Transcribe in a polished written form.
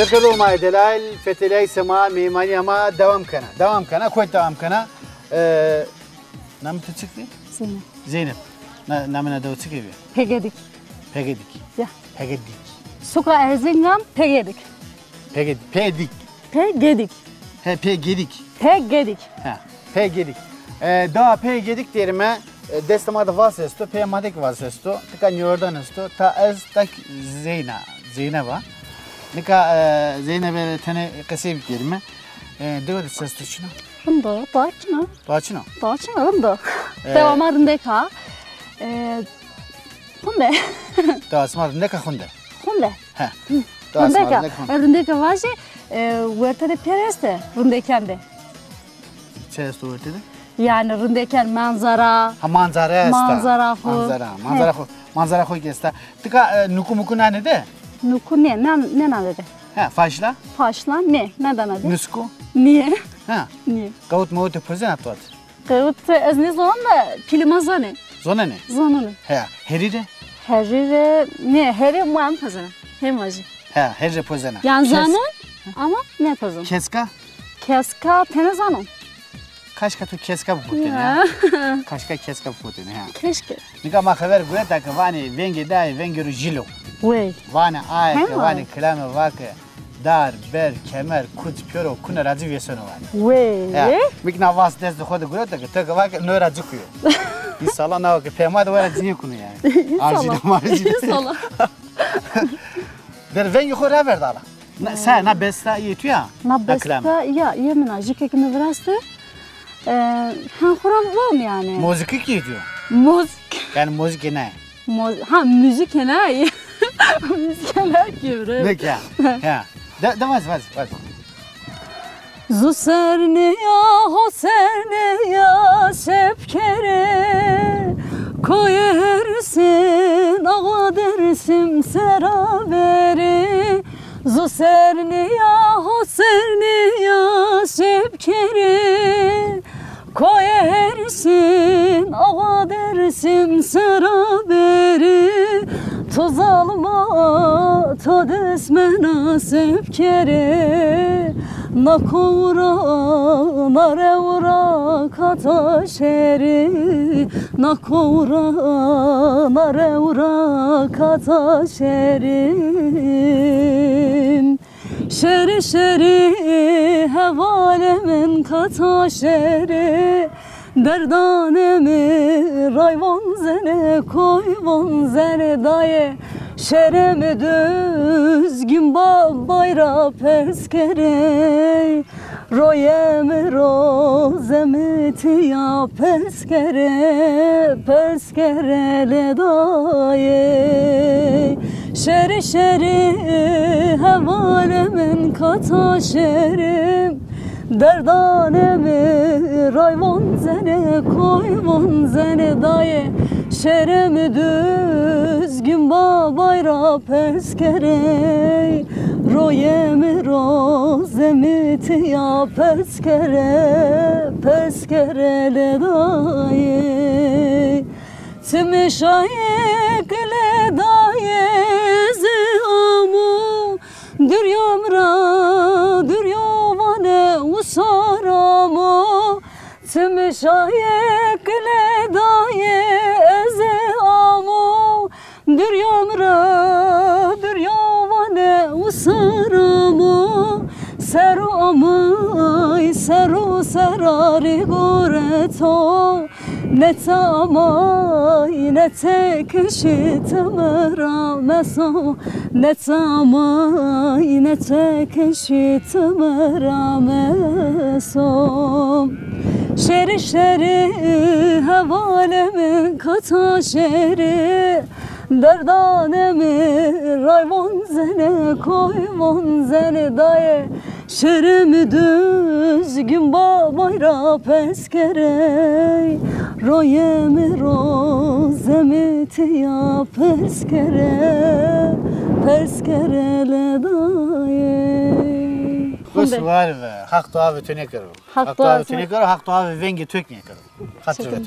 تكرروا معي دلائل فتلاقي سما ميماني أما دوام كنا كويت دوام كنا نام تشكي زينب نامنا دو تشكي Pegedik. Ya. Pegedik. Soka Erzincan Pegedik. Pegedik. Ha, Pegedik. Daha Pegedik derime destemada vasısto, Pemadik vasısto. Tika Yordan isto. Ta ez tak Zeynep'a. Nika Zeynep'e tane kasayım derime. Dördü sesto şuna. Rında, Doğaçına. Rında. Devamı rındeka. Hunde. Doğasma rındeka hunde. Ha. Rındeka vaji vertede pereste rındekende. Çesto vertede? Yani rındeken manzara. Ha manzara esta. Manzara koy gesta. Tika nuku ne de? Nuku ne dedi? Ha faşla? Faşla ne? Neden adı? Nusku? Niye? Ha. Niye? Kavut mu tepozun atvat? Kavut ez ne zaman da pilimazane. Zona ne? Ha. Heride? Herire ne? Heri muam pazana. Hemacı. Ha. Herire pozana. Yani zanon ama ne pazan? Keska tene zanon. Kaşka tu keska bu potene ya. Kaşka keska bu potene ha. Keşke. Nika ma haber gureta ka vani vengi dai vengi rujilo. Wey. Vani ay ka vani klame vake dar ber kemer kut pyoro kuna razı vesonu vani. Wey. Mikna vas des de khoda gureta ka ta vake no razı kuyo. İnsala na vake pema da vara dini kunu yani. Arjida. İnsala. Der vengi khora verdala. Sen na besta yetu ya. Na besta ya yemina jike kimi vraste. Han khoram vam yani. Müzik gidiyor. Müzik. Yani müzik ne? Ha müzik ne? Müzik ne gibi? Ne ki? Ha. Vaz. Zu serne ya ho serne ya sepkere koyersin ağa dersim seraberi. Zu serne ya ho serne ya sepkere koyersin ağa dersim seraberi. Toz alma to desmena sepkere na kovra na revra kata şeri na kovra na revra kata şerim şeri hevalemin kata şeri derdanemi rayvan zene koyvan zene daye şeremi düzgün bayra peskere royemi rozemi tiya peskere le daye şeri hevalemin kata şerim derdanemi rayvan zene koyvan zene daye şeremi düzgün bayra peskere royemi rozemi tiya peskere le daye timi şayekle daye ziamu düryovane usaramo timi şayekle daye ziamu düryovane usaramo seru amay seru serari goreto neta amay nete keşitime rameso neta amay nete keşitime rameso şeri hevalemin kata şeri derdanemi rayvan zene koyvan zene daye şeremi düzgün bayra peskere royemi rozemi tiya peskere le daye Kız var ve hak doğa ve tüne kırı. Hak doğa ve vengi tükne kırı. Hatırlat.